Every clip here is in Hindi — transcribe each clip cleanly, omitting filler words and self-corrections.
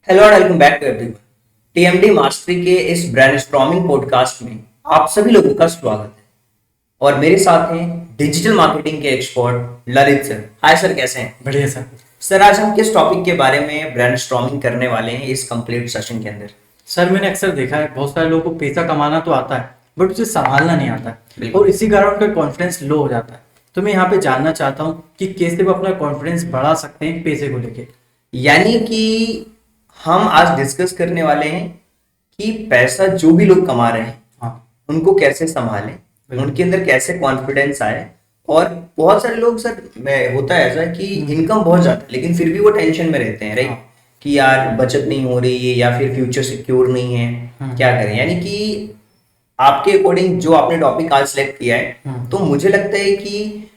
Hello and welcome back to everyone. TMD mastery के इस ब्रेनस्टॉर्मिंग पॉडकास्ट में आप सभी लोगों का स्वागत है। और मेरे साथ हैं डिजिटल मार्केटिंग के expert Lalit sir. Hi sir, कैसे हैं? बढ़िया सर। सर, आज हम किस टॉपिक के बारे में ब्रेनस्टॉर्मिंग करने वाले हैं इस कंप्लीट सेशन के अंदर? सर मैंने अक्सर देखा है बहुत सारे लोगों को पैसा कमाना तो आता है बट उसे संभालना नहीं आता है बिल्कुल। और इसी कारण उनका कॉन्फिडेंस लो हो जाता है। तो मैं यहाँ पे जानना चाहता हूँ कि कैसे वो अपना कॉन्फिडेंस बढ़ा सकते हैं पैसे को लेके। यानी कि हम आज डिस्कस करने वाले हैं कि पैसा जो भी लोग कमा रहे हैं हाँ उनको कैसे संभालें, बिल्कुल। उनके अंदर कैसे कॉन्फिडेंस आए। और बहुत सारे लोग सर में होता है ऐसा कि इनकम बहुत ज्यादा है लेकिन फिर भी वो टेंशन में रहते हैं, राइट? हाँ। कि यार बचत नहीं हो रही है या फिर फ्यूचर सिक्योर नहीं है, क्या करें? यानी कि आपके अकॉर्डिंग जो आपने टॉपिक आज सेलेक्ट किया है, तो मुझे लगता है कि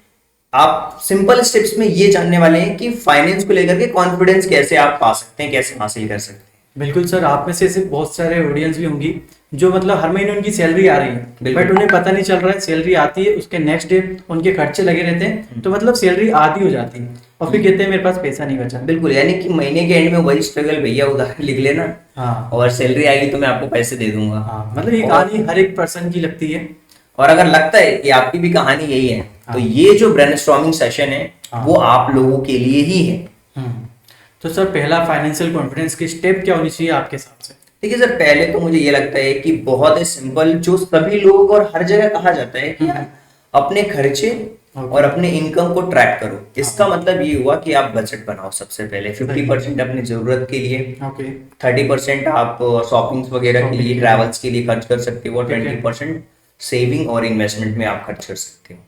आप सिंपल स्टेप्स में ये जानने वाले हैं कि फाइनेंस को लेकर के कॉन्फिडेंस कैसे आप पा सकते हैं, कैसे हासिल कर सकते हैं। बिल्कुल सर, आप में से ऐसे बहुत सारे ऑडियंस भी होंगी जो मतलब हर महीने उनकी सैलरी आ रही है बिल्कुल। बट उन्हें पता नहीं चल रहा है। सैलरी आती है उसके नेक्स्ट डे उनके खर्चे लगे रहते हैं तो मतलब सैलरी आधी हो जाती है और फिर कहते हैं मेरे पास पैसा नहीं बचा। बिल्कुल, यानी कि महीने के एंड में वही स्ट्रगल, भैया उधार लिख लेना हाँ और सैलरी आएगी तो मैं आपको पैसे दे दूंगा। हाँ, मतलब ये कहानी हर एक पर्सन की लगती है। और अगर लगता है कि आपकी भी कहानी यही है, तो हाँ। ये जो ब्रेनस्टॉर्मिंग सेशन है हाँ। वो आप लोगों के लिए ही है। तो सर पहला फाइनेंशियल कॉन्फिडेंस की स्टेप क्या होनी चाहिए आपके हिसाब से? देखिए सर, पहले तो मुझे ये लगता है कि बहुत ही सिंपल, जो सभी लोग और हर जगह कहा जाता है कि यार अपने खर्चे और अपने इनकम को ट्रैक करो। इसका मतलब ये हुआ कि आप बजट बनाओ। सबसे पहले 50% अपनी जरूरत के लिए, ओके 30% आप शॉपिंग्स वगैरह के लिए, ट्रैवल्स के लिए खर्च कर सकते हो और ठीक है। 20% सेविंग और इन्वेस्टमेंट में आप खर्च कर सकते हो।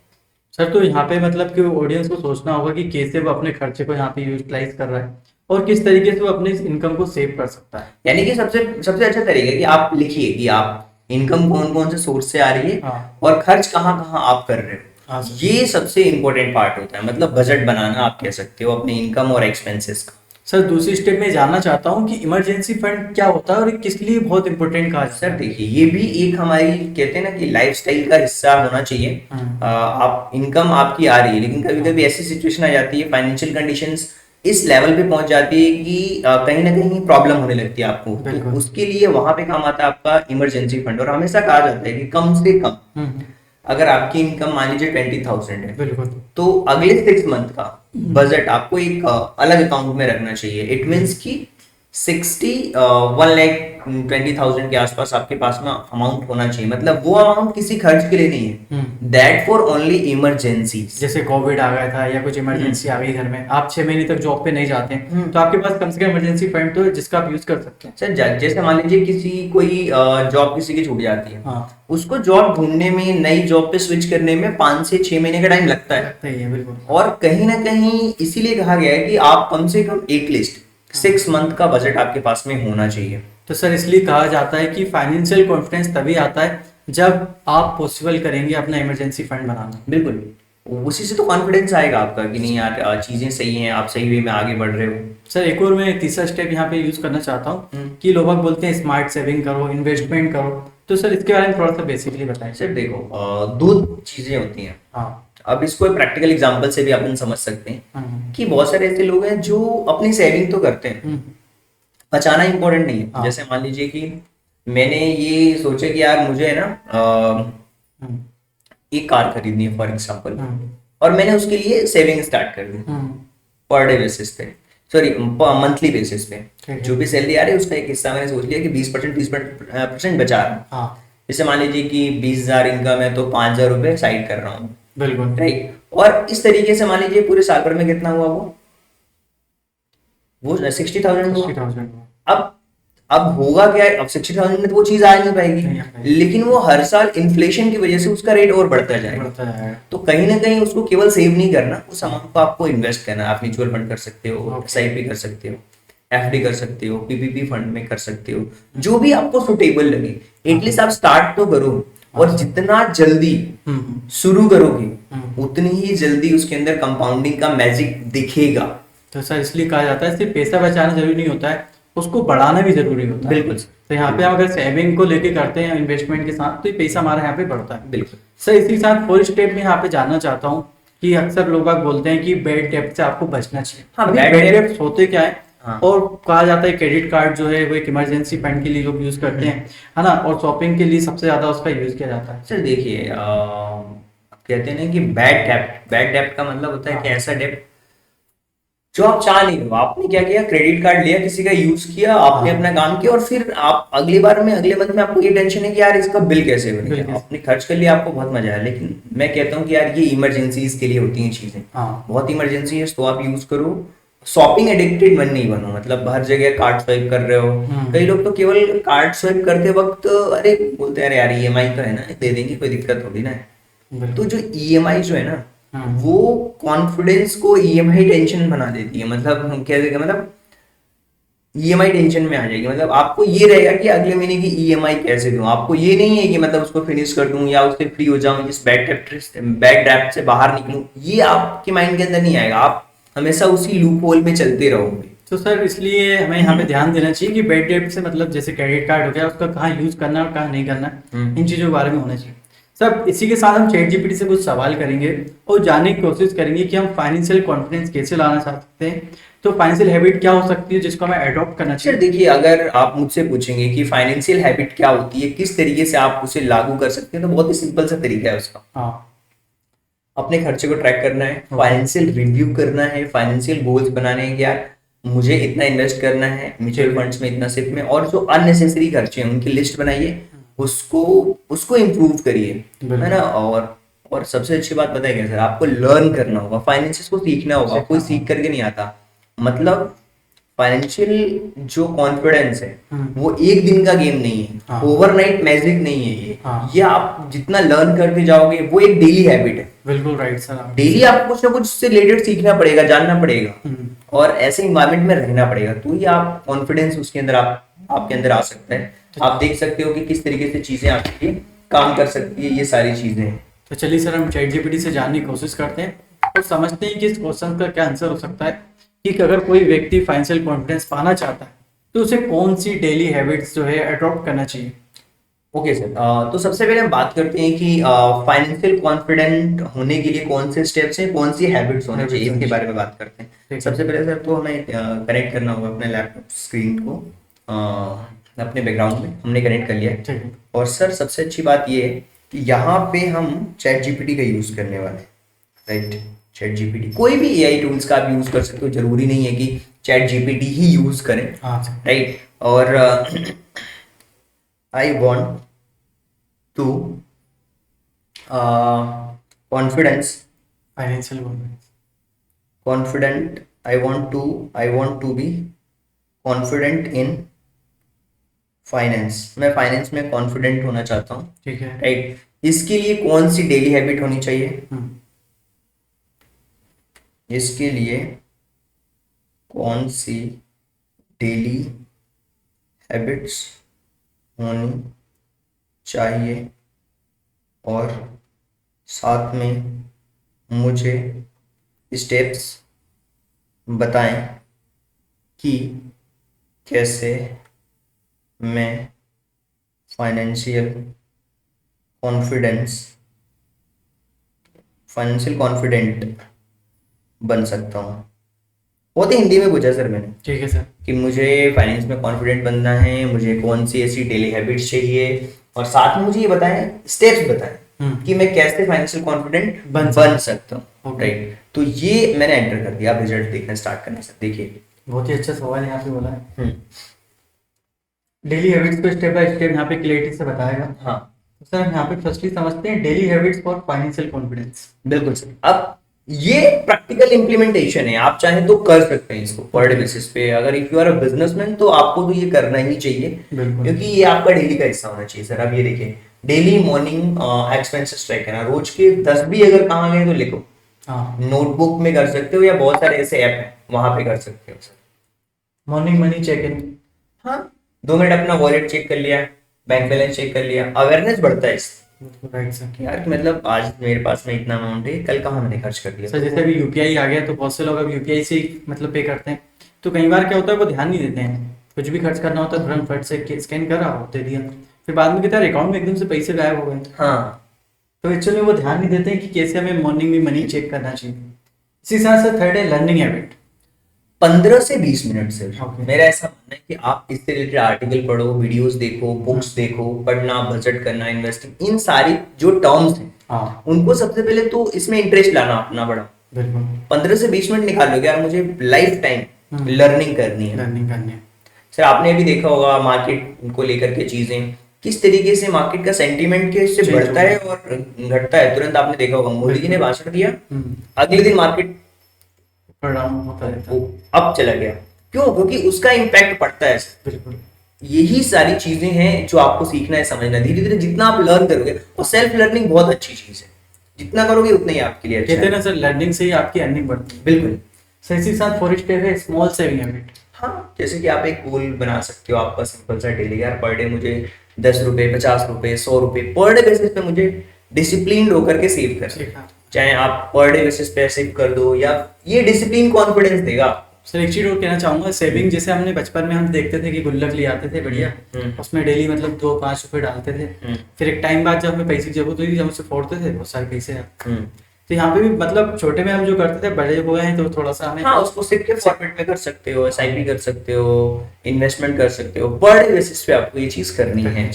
सर तो यहाँ पे मतलब कि ऑडियंस को सोचना होगा कि कैसे वो अपने खर्चे को यहाँ पे यूटिलाइज कर रहा है और किस तरीके से वो अपने इनकम को सेव कर सकता है। यानी कि सबसे सबसे अच्छा तरीका है कि आप लिखिए कि आप इनकम कौन कौन से सोर्स से आ रही है हाँ। और खर्च कहाँ कहाँ आप कर रहे हाँ हो। सर। ये सबसे इंपॉर्टेंट पार्ट होता है, मतलब बजट बनाना आप कह सकते हो अपने इनकम और एक्सपेंसेस का। सर दूसरी स्टेप में जानना चाहता हूँ कि इमरजेंसी फंड क्या होता है और ये किस लिए बहुत इंपॉर्टेंट कहा जाता सर है? देखिए, ये भी एक हमारी कहते हैं ना कि लाइफस्टाइल का हिस्सा होना चाहिए। आप इनकम आपकी आ रही है लेकिन कभी कभी ऐसी सिचुएशन आ जाती है, फाइनेंशियल कंडीशंस इस लेवल पे पहुंच जाती है कि कहीं ना कहीं प्रॉब्लम होने लगती है आपको। तो बिल्कुल। उसके लिए वहां पे काम आता है आपका इमरजेंसी फंड। और हमेशा कहा जाता है कि कम से कम हम्म, अगर आपकी इनकम मान लीजिए 20,000 है, बिल्कुल। तो अगले 6 मंथ का बजट आपको एक अलग अकाउंट में रखना चाहिए। इट मीन्स कि 1,20,000 के आसपास आपके पास में अमाउंट होना चाहिए। मतलब वो अमाउंट किसी खर्च के लिए नहीं है, दैट फॉर ओनली इमरजेंसी। जैसे कोविड आ गया था या कुछ इमरजेंसी आ गई घर में, आप 6 महीने तक जॉब पे नहीं जाते हैं तो आपके पास कम से कम इमरजेंसी फंड तो है जिसका आप यूज कर सकते हैं। सर जैसे मान लीजिए किसी कोई जॉब किसी की छूट जाती है, हाँ उसको जॉब ढूंढने में, नई जॉब पे स्विच करने में 5 से 6 महीने का टाइम लगता है। लगता ही है बिल्कुल। और कहीं ना कहीं इसीलिए कहा गया है कि आप कम से कम एटलीस्ट 6 मंथ का बजट आपके पास में होना चाहिए। तो सर इसलिए कहा जाता है कि फाइनेंशियल कॉन्फिडेंस तभी आता है जब आप पॉसिबल करेंगे अपना इमरजेंसी फंड बनाना। बिल्कुल, उसी से तो कॉन्फिडेंस आएगा आपका कि नहीं यार चीजें सही हैं, आप सही वे में आगे बढ़ रहे हो। सर एक और मैं तीसरा स्टेप यहाँ पे यूज करना चाहता हूँ कि लोग बोलते हैं स्मार्ट सेविंग करो, इन्वेस्टमेंट करो। तो सर इसके बारे में थोड़ा सा बेसिकली बताएं। सर देखो, दो चीजें होती हैं। हाँ। अब इसको प्रैक्टिकल एग्जांपल से भी अपन समझ सकते हैं हम्म, कि बहुत सारे ऐसे लोग हैं जो अपनी सेविंग तो करते हैं, हम्म, बचाना इंपॉर्टेंट नहीं है। हाँ। जैसे मान लीजिए कि मैंने ये सोचा कि यार मुझे है ना हम्म, एक कार खरीदनी है फॉर एग्जाम्पल, हम्म, और मैंने उसके लिए सेविंग स्टार्ट कर दी हम्म, पर डे बेसिस पे, सॉरी मंथली बेसिस पे। ठीक है। जो भी सैलरी आ रही है उसका एक हिस्सा मैंने सोच लिया कि 20% 20% बचा रहा हूँ। हाँ जैसे मान लीजिए कि 20,000 इनकम है तो 5,000 रुपये साइड कर रहा हूँ, बिल्कुल। राइट? और इस तरीके से मान लीजिए पूरे साल भर में कितना हुआ, वो 60,000 हुआ। 60,000। अब होगा क्या है, अब 60,000 में तो वो चीज आ नहीं नहीं आ पाएगी, पाएगी। लेकिन वो हर साल इन्फ्लेशन की वजह से उसका रेट और बढ़ता जाएगा। बढ़ता जाएगा। तो कहीं ना कहीं उसको केवल सेव नहीं करना, उस अमाउंट को आपको इन्वेस्ट करना है। आप म्यूचुअल फंड कर सकते हो, Okay. एसआईपी कर सकते हो, एफडी कर सकते हो, पीपीपी फंड में कर सकते हो, जो भी आपको सुटेबल लगे। एटलीस्ट आप स्टार्ट तो करो, और जितना जल्दी हम्म, शुरू करोगे उतनी ही जल्दी उसके अंदर कंपाउंडिंग का मैजिक दिखेगा। तो सर इसलिए कहा जाता है सिर्फ पैसा बचाना जरूरी नहीं होता है, उसको बढ़ाना भी जरूरी होता है। बिल्कुल। तो यहाँ पे हम अगर सेविंग को लेके करते हैं इन्वेस्टमेंट के साथ तो ये पैसा हमारा यहाँ पे बढ़ता है। बिल्कुल सर इसी के साथ फोर्थ स्टेप में यहाँ पे जानना चाहता हूँ कि अक्सर लोग बाग बोलते हैं कि बैड डेब्ट से आपको बचना चाहिए। हाँ, बैड bad debt- डेब्ट होते क्या है हाँ। और कहा जाता है क्रेडिट कार्ड जो है वो एक इमरजेंसी फंड के लिए लोग यूज करते हैं, है ना, और शॉपिंग के लिए सबसे ज्यादा उसका यूज किया जाता है। सर देखिए, कहते हैं ना कि बैड डेप्ट का मतलब होता है कि हाँ। ऐसा डेप्ट जो आप चाह नहीं रहे हो। आपने क्या किया, क्रेडिट कार्ड लिया, किसी का यूज किया, आपने हाँ। अपना काम किया, और फिर आप अगली बार में अगले मंथ में आपको ये टेंशन है कि यार इसका बिल कैसे बिल बनेगा। कैसे। आपने खर्च कर लिया, आपको बहुत मजा आया, लेकिन मैं कहता हूँ कि यार ये इमरजेंसीज के लिए होती हैं चीजें। हाँ। बहुत इमरजेंसी है तो आप यूज करो। शॉपिंग एडिक्टेड मन नहीं बनो, मतलब हर जगह कार्ड स्वाइप कर रहे हो। कई लोग तो केवल कार्ड स्वाइप करते वक्त अरे बोलते हैं अरे यार ईएमआई तो है ना, दे देंगे, कोई दिक्कत थोड़ी ना है। तो बिल्कुल। जो ईएमआई जो है ना, हाँ। वो कॉन्फिडेंस को ईएमआई टेंशन बना देती है। मतलब हम कह देंगे, मतलब ईएमआई टेंशन में आ जाएगी। मतलब आपको ये रहेगा कि अगले महीने की ईएमआई कैसे दूं। आपको ये नहीं है कि मतलब उसको फिनिश कर दूं या उससे फ्री हो जाऊं, इस बैड डेप्ट से बाहर निकलूं। ये आपके माइंड के अंदर नहीं आएगा। आप हमेशा उसी लूप होल में चलते रहोगे। तो सर इसलिए हमें यहाँ पे ध्यान देना चाहिए कि बैड डेब्ट से मतलब जैसे क्रेडिट कार्ड हो गया उसका कहाँ यूज करना है और कहाँ नहीं करना है, हम्म। इन चीजों के बारे में होना चाहिए। सर इसी के साथ हम चैट जीपीटी से कुछ सवाल करेंगे और जानने की कोशिश करेंगे कि हम फाइनेंशियल कॉन्फिडेंस कैसे लाना चाह सकते हैं। तो फाइनेंशियल हैबिट क्या हो सकती है जिसको हमें अडॉप्ट करना सर चाहिए। देखिए, अगर आप मुझसे पूछेंगे कि फाइनेंशियल हैबिट क्या होती है, किस तरीके से आप उसे लागू कर सकते हैं, तो बहुत ही सिंपल सा तरीका है उसका। हाँ। अपने खर्चे को ट्रैक करना है, ओके। फाइनेंशियल रिव्यू करना है, फाइनेंशियल गोल्स बनाने हैं कि यार मुझे इतना इन्वेस्ट करना है म्यूचुअल ठीक है। फंड्स में, इतना सिप में, और जो अननेसेसरी खर्चे हैं उनकी लिस्ट बनाइए। उसको उसको इम्प्रूव करिए, है ना। बिल्कुल। और सबसे अच्छी बात पता है क्या सर, आपको लर्न करना होगा, फाइनेंसिस को सीखना होगा। कोई सीखना सीख होगा। करके नहीं आता। मतलब फाइनेंशियल जो कॉन्फिडेंस है वो एक दिन का गेम नहीं है, हाँ। ओवरनाइट मैजिक नहीं है ये। हाँ। ये आप जितना लर्न करते जाओगे वो एक डेली हैबिट है। बिल्कुल राइट सर आप। डेली आपको कुछ ना कुछ उससे रिलेटेड सीखना पड़ेगा, जानना पड़ेगा, हम्म। और ऐसे इन्वायरमेंट में रहना पड़ेगा, तो ही आप कॉन्फिडेंस उसके अंदर आपके अंदर आ सकता है। आप देख सकते हो कि किस तरीके से चीजें आपके लिए काम कर सकती है, ये सारी चीजें। तो चलिए सर हम चैट जीपीटी से जानने की कोशिश करते हैं और समझते हैं कि इस क्वेश्चन का क्या आंसर हो सकता है कि अगर कोई व्यक्ति फाइनेंशियल कॉन्फिडेंस पाना चाहता है तो उसे कौन सी डेली हैबिट्स जो है अडॉप्ट करना चाहिए। ओके सर, तो सबसे पहले हम बात करते हैं कि फाइनेंशियल कॉन्फिडेंट होने के लिए कौन से स्टेप्स हैं, कौन सी हैबिट्स होनी चाहिए, इसके बारे में बात करते हैं। ठीक है। सबसे पहले सर तो हमें कनेक्ट करना होगा अपने लैपटॉप स्क्रीन को अपने बैकग्राउंड में। हमने कनेक्ट कर लिया है। ठीक है। और सर सबसे अच्छी बात ये है कि यहाँ पे हम चैट जीपीटी का यूज करने वाले हैं, राइट। चैट जीपीटी, कोई भी एआई टूल्स का आप यूज कर सकते हो, जरूरी नहीं है कि चैट जीपीटी ही यूज करें, हाँ सर। राइट। और I want to confidence financial confidence. Confident I want to be confident in finance. मैं फाइनेंस में कॉन्फिडेंट होना चाहता हूँ, ठीक है। राइट। इसके लिए कौन सी डेली हैबिट होनी चाहिए? इसके लिए कौन सी डेली हैबिट्स होनी चाहिए, और साथ में मुझे स्टेप्स बताएं कि कैसे मैं फाइनेंशियल कॉन्फिडेंट बन सकता हूँ। बहुत ही हिंदी में पूछा सर मैंने ठीक है सर। कि मुझे फाइनेंस में कॉन्फिडेंट बनना है, मुझे कौन सी ऐसी डेली हैबिट्स चाहिए, और साथ में मुझे ये बताएं, स्टेप्स बताएं कि मैं कैसे फाइनेंशियल कॉन्फिडेंट बन सकता हूँ, राइट। तो ये मैंने एंटर कर दिया। आप रिजल्ट देखना स्टार्ट करना सर, देखिए। बहुत ही अच्छा सवाल यहाँ पे बोला है। डेली हैबिट्स को स्टेप बाय स्टेप यहाँ पे क्लियरिटी से बताएगा। हाँ तो सर हम यहाँ पे फर्स्टली समझते हैं daily habits for financial confidence. बिल्कुल सर। अब ये प्रैक्टिकल इंप्लीमेंटेशन है, आप चाहें तो कर सकते हैं इसको पर डे बेसिस पे। अगर if you are a businessman तो आपको तो ये करना ही चाहिए, बिल्कुल। क्योंकि ये आपका डेली का हिस्सा होना चाहिए सर। अब ये देखिए, डेली मॉर्निंग एक्सपेंसेस ट्रैक करना, रोज के 10 भी अगर कहाँ गए तो लिखो। हाँ। नोटबुक में कर सकते हो या बहुत सारे ऐसे ऐप हैं वहां पे कर सकते हो sir. Morning money check in. हाँ, 2 मिनट अपना वॉलेट चेक कर लिया, बैंक बैलेंस चेक कर लिया, अवेयरनेस बढ़ता है इससे। Right sir. यार कि मतलब आज मेरे पास में इतना अमाउंट है, कल कहाँ मैंने खर्च कर दिया। सर जैसे अभी यूपीआई आ गया तो बहुत से लोग अब यूपीआई से ही मतलब पे करते हैं, तो कई बार क्या होता है वो ध्यान नहीं देते हैं। कुछ भी खर्च करना होता है तुरंत फट से स्कैन करा और दे दिया, फिर बाद में कहता है अकाउंट में एकदम से पैसे गायब हो गए। हाँ, तो एक्चुअली वो ध्यान नहीं देते हैं कि कैसे हमें मॉर्निंग में मनी चेक करना चाहिए। इसी तरह से थर्ड है लर्निंग हैबिट। 15 से 20 मिनट से। Okay. मेरा ऐसा मानना है कि आप इससे रिलेटेड आर्टिकल पढ़ो, वीडियोस देखो, बुक्स देखो, पढ़ना, बजट करना, इन्वेस्टिंग, इन सारी जो टर्म्स हैं हाँ उनको सबसे पहले तो इसमें इंटरेस्ट लाना अपना बड़ा। बिल्कुल 15 से 20 मिनट निकाल लो यार, मुझे लाइफ टाइम लर्निंग करनी है। लर्निंग करनी है। सर आपने भी देखा होगा मार्केट को लेकर के चीजें किस तरीके से मार्केट का सेंटीमेंट कैसे Change बढ़ता हो है और घटता है। तुरंत आपने देखा होगा मोदी जी ने भाषण दिया, हम्म, अगले दिन मार्केट ऊपर डाउन होता रहता वो है। अप चला गया। क्यों? क्योंकि उसका इम्पैक्ट पड़ता है। बिल्कुल यही सारी चीजें हैं जो आपको सीखना है, समझना। धीरे धीरे जितना आप लर्न करोगे, और सेल्फ लर्निंग बहुत अच्छी चीज है, जितना करोगे उतना ही आपके लिए अच्छा कहते हैं है। ना सर, लर्निंग से ही आपकी अर्निंग बढ़ती है। बिल्कुल। सर इसी के साथ 4 स्टेप है स्मॉल सेविंग हैबिट। हाँ, जैसे कि आप एक गोल बना सकते हो आपका सिंपल सा डेली, यार पर डे मुझे 10 रुपए, 50 रुपए, 100 रुपए पर डे बेसिस पे मुझे डिसिप्लिन होकर के सेव कर। ठीक है चाहे आप पर डे बेसिस पे सेव कर दो, या ये डिसिप्लिन कॉन्फिडेंस देगा। सर, एक चीज और कहना चाहूंगा, सेविंग जैसे हमने बचपन में हम देखते थे कि गुल्लक ले आते थे बढ़िया, उसमें डेली मतलब 2-5 रुपए डालते थे। फिर एक टाइम बाद जब हमें पैसे की जरूरत हुई, हम उसे फोड़ते थे, बहुत सारे पैसे। तो यहाँ पे भी मतलब छोटे में हम जो करते थे, बड़े हो गए हैं तो थोड़ा सा हमें हाँ, उसको सिप के फॉर्मेट में कर सकते हो, एसआईपी कर सकते हो, इन्वेस्टमेंट कर सकते हो। पर डे बेसिस पे आपको ये चीज करनी है।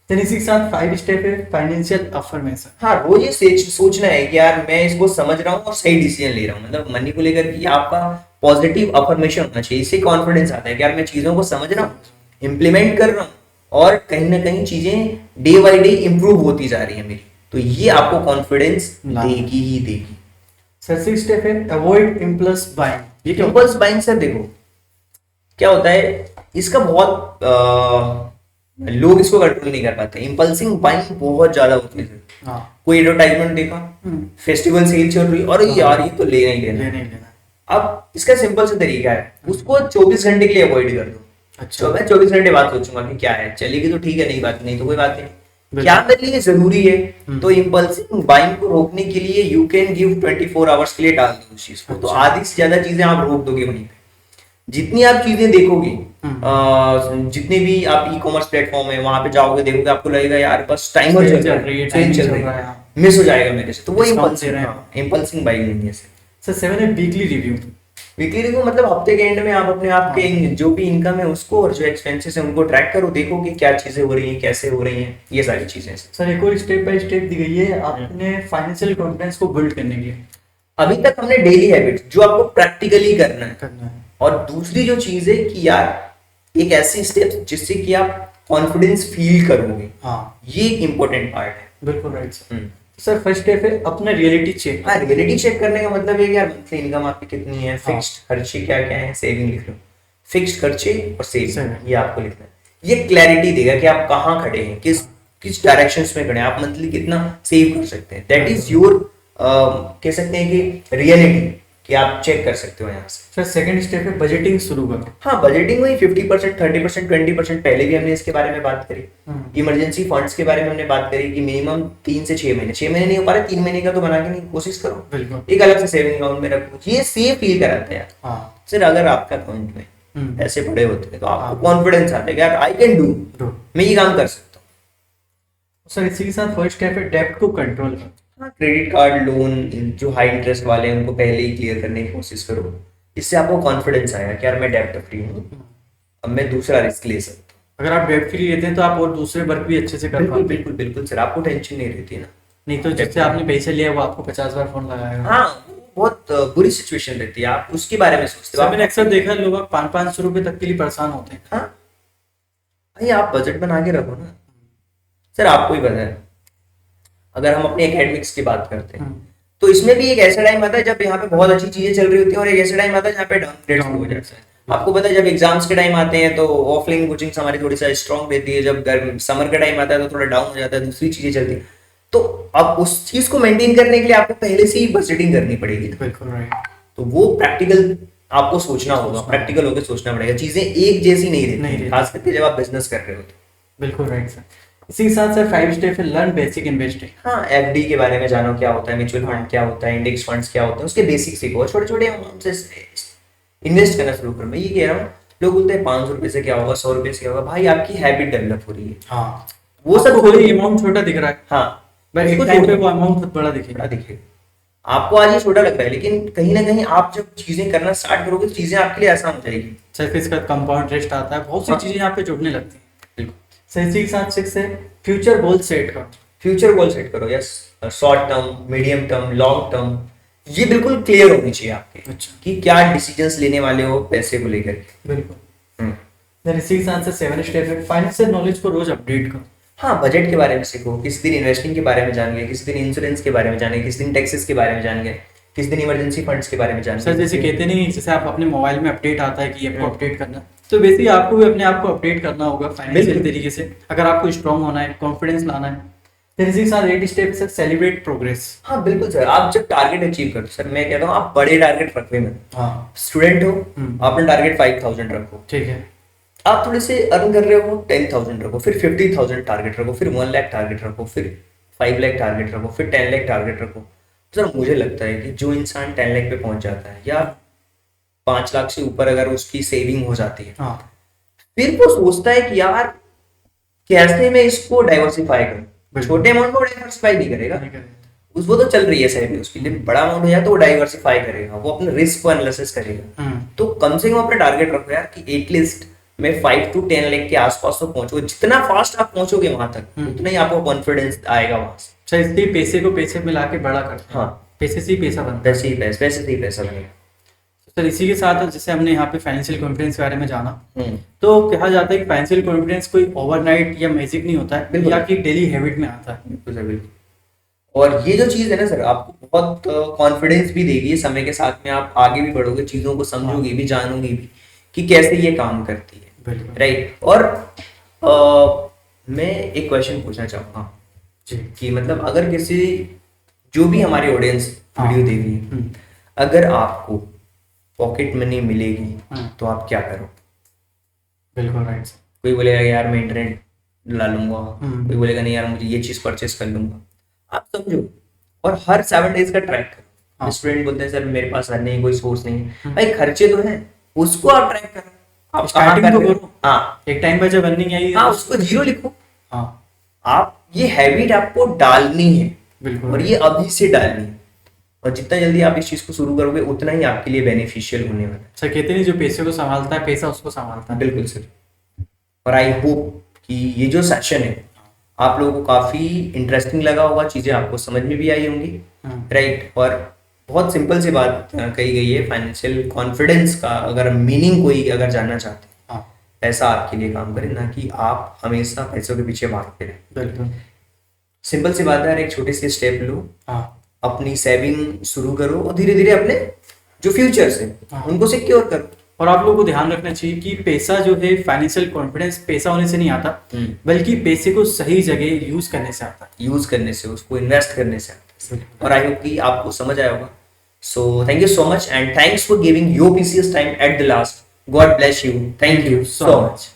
then इसी के साथ 5 स्टेप है फाइनेंशियल अफर्मेशन। हाँ, रोज ये सोचना है कि यार मैं इसको समझ रहा हूँ और सही डिसीजन ले रहा हूँ। मतलब मनी को लेकर के आपका पॉजिटिव अफर्मेशन होना चाहिए। इससे कॉन्फिडेंस आता है कि यार मैं चीजों को समझ रहा हूँ, इम्प्लीमेंट कर रहा हूँ, और कहीं ना कहीं चीजें डे बाय डे इंप्रूव होती जा रही है मेरी। तो ये आपको कॉन्फिडेंस देगी ही देगी। सर 6 स्टेप है अवॉइड इम्पल्स बाइंग। ये क्या इम्पल्स बाइंग सर देखो क्या होता है, इसका बहुत लोग इसको कंट्रोल नहीं कर पाते। इम्पल्सिंग बाइंग बहुत ज्यादा होती है। हाँ कोई एडवर्टाइजमेंट देखा, फेस्टिवल सेल चल रही है, और यार ये तो लेना ही लेना है। लेना ही लेना। अब इसका सिंपल सा तरीका है, उसको 24 घंटे के लिए अवॉइड कर दो। अच्छा तो मैं 24 घंटे बाद सोचूंगा कि क्या है, चलेगी तो ठीक है, नहीं बात नहीं तो कोई बात नहीं। क्या मेरे लिए जरूरी है? तो इम्पल्सिव बाइंग को रोकने के लिए यू कैन गिव 24 आवर्स के लिए डाल दो उस चीज को। तो आधी से ज्यादा चीजें आप रोक दोगे वहीं पे। जितनी आप चीजें देखोगे, जितने भी आप ई कॉमर्स प्लेटफॉर्म है वहां पे जाओगे, देखोगे आपको लगेगा यार बस टाइमर सेल चल चल रहा रही है, है, सेल timing चल चल रही रहा है, है। मिस हो जाएगा मेरे से। तो वो Discount दे रहे हैं। इम्पल्सिंग बाइंग नहीं है। सर 7 है वीकली रिव्यू। वीकली रिव्यू मतलब हफ्ते के एंड में आप अपने आप के जो भी इनकम है उसको और जो एक्सपेंसेस है उनको ट्रैक करो, देखो कि क्या चीजें हो रही हैं, कैसे हो रही हैं, ये सारी चीजें। सर एक और स्टेप बाय स्टेप दी गई है आपने फाइनेंशियल कॉन्फिडेंस को बिल्ड करने के लिए। अभी तक हमने डेली हैबिट जो आपको प्रैक्टिकली करना है, है और दूसरी जो चीज है कि यार एक ऐसी स्टेप जिससे कि आप कॉन्फिडेंस फील करोगे। हाँ ये एक इम्पोर्टेंट पार्ट है। बिल्कुल right sir. Sir first step है अपना रियलिटी चेक। हाँ, रियलिटी चेक करने का मतलब है कि यार मंथली इनकम आपकी कितनी है, फिक्स्ड खर्चे क्या क्या है, सेविंग लिख लो। फिक्स्ड खर्चे और सेविंग ये आपको लिखना है। ये क्लैरिटी देगा कि आप कहाँ खड़े हैं, किस किस डायरेक्शंस में खड़े हैं, आप मंथली कितना सेव कर सकते हैं। दैट इज योर कह सकते हैं कि रियलिटी, कि आप चेक कर सकते हो यहाँ से। सर सेकंड स्टेप है बजटिंग शुरू करो। हाँ, बजटिंग वही 50%, 30%, 20%। पहले भी हमने इसके बारे में बात करी। इमरजेंसी फंड्स के बारे में हमने बात करी कि मिनिमम 3 से 6 महीने, 6 महीने नहीं हो पा रहे, 3 महीने का तो बना के नहीं कोशिश करो, बिल्कुल एक अलग से सेविंग अकाउंट में रखो। ये सेफ फील कराता है यार। हाँ सर अगर आपका अकाउंट में पैसे पड़े होते हैं तो आपको कॉन्फिडेंस आता है कि यार आई कैन डू, मैं ये काम कर सकता हूँ। सर इसी के साथ फर्स्ट स्टेप है डेब्ट को कंट्रोल करो। हाँ, क्रेडिट कार्ड लोन जो हाई इंटरेस्ट वाले हैं उनको पहले ही क्लियर करने की कोशिश करो। इससे आपको कॉन्फिडेंस आएगा कि यार मैं डेब्ट फ्री हूँ, अब मैं दूसरा रिस्क ले सकता हूँ। अगर आप डेब्ट फ्री लेते हैं तो आप और दूसरे वर्क भी अच्छे से कर बिल्कुल पाते हैं। बिल्कुल बिल्कुल सर, आपको टेंशन नहीं रहती ना। नहीं तो जिससे आपने पैसे लिया वो आपको 50 बार फोन लगाएगा। हाँ, बहुत बुरी सिचुएशन रहती है, आप उसके बारे में सोचते हो। सर मैंने अक्सर देखा है लोग 500 रुपए तक के लिए परेशान होते हैं। हाँ भाई, आप बजट बना के रखो ना। सर आपको ही पता है, अगर हम अपने एकेडमिक्स की बात करते हैं तो इसमें भी एक ऐसा टाइम आता है जब यहाँ पे बहुत अच्छी चीजें चल रही होती हैं, और एक ऐसा टाइम आता है जहाँ पे डाउनग्रेड हो जाता है। आपको पता है जब एग्जाम्स के टाइम आते हैं तो ऑफलाइन कोचिंग हमारी थोड़ी सा स्ट्रॉन्ग रहती है, जब समर का टाइम आता है तो थोड़ा डाउन हो जाता है, दूसरी चीजें चलती है। तो अब उस चीज को मेंटेन करने के लिए आपको पहले से ही बजटिंग करनी पड़ेगी। बिल्कुल राइट। तो वो प्रैक्टिकल आपको सोचना होगा, प्रैक्टिकल होकर सोचना पड़ेगा। चीजें एक जैसी नहीं रहती, खास करके जब आप बिजनेस कर रहे हो तो। बिल्कुल राइट सर। इसी के साथ सर 5 स्टेप है लर्न बेसिक इन्वेस्टिंग। हाँ, एफडी के बारे में जानो क्या होता है, म्यूचुअल फंड क्या होता है, इंडेक्स फंड्स क्या होते हैं, उसके बेसिक सीखो, छोटे छोटे अमाउंट से इन्वेस्ट करना शुरू करो। मैं ये कह रहा हूँ, लोग बोलते हैं 500 रुपए से क्या होगा, 100 रुपए से क्या होगा। भाई आपकी हैबिट डेवलप हो रही है। हाँ वो सब कोई अमाउंट छोटा दिख रहा है, हाँ, बट एक उसको टाइम पे छोड़ो। वो अमाउंट बहुत बड़ा दिखेगा। बड़ा दिखेगा। आपको आज ये छोटा लग रहा है, लेकिन कहीं ना कहीं आप जब चीजें करना स्टार्ट करोगे तो चीजें आपके लिए आसान हो जाएगी। सिर्फ इसका कंपाउंड इंटरेस्ट आता है, बहुत सी हाँ। चीजें यहाँ पे जुड़ने लगती हैं। बिल्कुल। सर इसी के साथ 6 है फ्यूचर गोल सेट करो। फ्यूचर गोल सेट करो, yes. Short term, medium term, long term, ये बिल्कुल क्लियर होनी चाहिए आपके अच्छा। कि क्या डिसीजंस लेने वाले हो पैसे को लेकर के। बिल्कुल। फिर इसी के साथ से 7 स्टेप है फाइनेंशियल नॉलेज को रोज अपडेट करो। हाँ, बजट के बारे में सीखो, किस दिन इन्वेस्टिंग के बारे में जान गए, किस दिन इंश्योरेंस के बारे में जान गए, किस दिन टैक्सेस के बारे में जान गए, किस दिन इमरजेंसी फंड्स के बारे में जान सर गए। जैसे कहते नहीं, जैसे आप अपने मोबाइल में अपडेट आता है कि आपको अपडेट करना, तो बेसिकली आपको भी अपने आप को अपडेट करना होगा फाइनेंशियल बिल्कुल। तरीके से, अगर आपको स्ट्रांग होना है, कॉन्फिडेंस लाना है। फिर इसी के साथ 8 स्टेप से सेलिब्रेट प्रोग्रेस। हाँ बिल्कुल सर, आप जब टारगेट अचीव करते हो, सर मैं कहता हूँ आप बड़े टारगेट रखने में, हाँ स्टूडेंट हो, अपना टारगेट 5000 रखो। ठीक है। आप थोड़े से अर्न कर रहे हो 10,000 रखो, फिर 50,000 टारगेट रखो, फिर 1 लाख टारगेट रखो, फिर 5 लाख टारगेट रखो, फिर 10 लाख टारगेट रखो। सर मुझे लगता है कि जो इंसान 10 लाख पे पहुंच जाता है या 5 लाख से ऊपर अगर उसकी सेविंग हो जाती है, हाँ फिर वो सोचता है कि यार कैसे मैं इसको डाइवर्सिफाई करूं। छोटे अमाउंट को डाइवर्सिफाई नहीं करेगा, उसको तो चल रही है सैलरी, उसके लिए बड़ा अमाउंट हो जाए तो वो डाइवर्सिफाई करेगा, वो अपने रिस्क को एनालिसिस करेगा। तो कम से कम अपना टारगेट रखो यार कि एटलीस्ट मैं 5 to 10 लाख के आसपास तो पहुंचूंगा। जितना फास्ट आप पहुंचोगे वहां तक उतना ही आपको कॉन्फिडेंस आएगा वहां से। अच्छा, इसलिए पैसे को पैसे मिला के बड़ा करते हैं। हाँ, पैसे से ही पैसा बनता है। पैसे से ही पैसा बनेगा। सर इसी के साथ जैसे हमने यहाँ पे फाइनेंशियल कॉन्फिडेंस के बारे में जाना, तो कहा जाता है कि फाइनेंशियल कॉन्फिडेंस कोई ओवरनाइट या मैजिक नहीं होता है, बिल्कुल। या आपकी डेली हैबिट में आता है। बिल्कुल सर, बिल्कुल। और ये जो चीज है ना सर, आपको बहुत कॉन्फिडेंस भी देगी। समय के साथ में आप आगे भी बढ़ोगे, चीजों को समझोगे भी, जानोगे भी कि कैसे ये काम करती है। बिल्कुल। राइट। और मैं एक क्वेश्चन पूछना चाहूंगा जी। कि मतलब अगर किसी, जो भी हमारे ऑडियंस हाँ। वीडियो देख रही है, अगर आपको पॉकेट मनी मिलेगी तो आप क्या करो? बिल्कुल राइट। कोई बोलेगा यार मैं इंटरनेट ला लूंगा, हम्म। कोई बोलेगा नहीं यार मुझे ये चीज परचेस कर लूंगा। आप समझो और हर 7 डेज का ट्रैक करो। हाँ। स्टूडेंट बोलते हैं सर मेरे पास नहीं, कोई सोर्स नहीं है। भाई खर्चे तो हैं, उसको आप ट्रैक करो। आप स्टार्टिंग कहाँ तो कर रहे हो? करो। हाँ, एक टाइम पर जब अर्निंग आई, हाँ उसको 0 लिखो। हाँ आप ये हैबिट आपको डालनी है बिल्कुल। और ये अभी से डालनी है, और जितना जल्दी आप इस चीज को शुरू करोगे उतना ही आपके लिए बेनिफिशियल होने वाला है। सर कहते नहीं, जो पैसे को संभालता है पैसा उसको संभालता है। बिल्कुल सर। और आई होप कि ये जो सेशन है आप लोगों को काफी इंटरेस्टिंग लगा होगा, चीजें आपको समझ में भी आई होंगी। राइट। और बहुत सिंपल सी बात कही गई है, फाइनेंशियल कॉन्फिडेंस का अगर मीनिंग कोई अगर जानना चाहते हैं, पैसा आपके लिए काम करे, ना कि आप हमेशा पैसों के पीछे भागते रहे। बिल्कुल। सिंपल सी बात है, एक छोटी सी स्टेप लो, हाँ अपनी सेविंग शुरू करो और धीरे धीरे अपने जो फ्यूचर्स है उनको सिक्योर करो। और आप लोगों को ध्यान रखना चाहिए कि पैसा जो है, फाइनेंशियल कॉन्फिडेंस पैसा होने से नहीं आता, बल्कि पैसे को सही जगह यूज करने से आता है। यूज करने से, उसको इन्वेस्ट करने से आता है। और आई होप कि आपको समझ आया होगा। So thank you so much and thanks for giving your precious time at the last. God bless you. Thank you so much.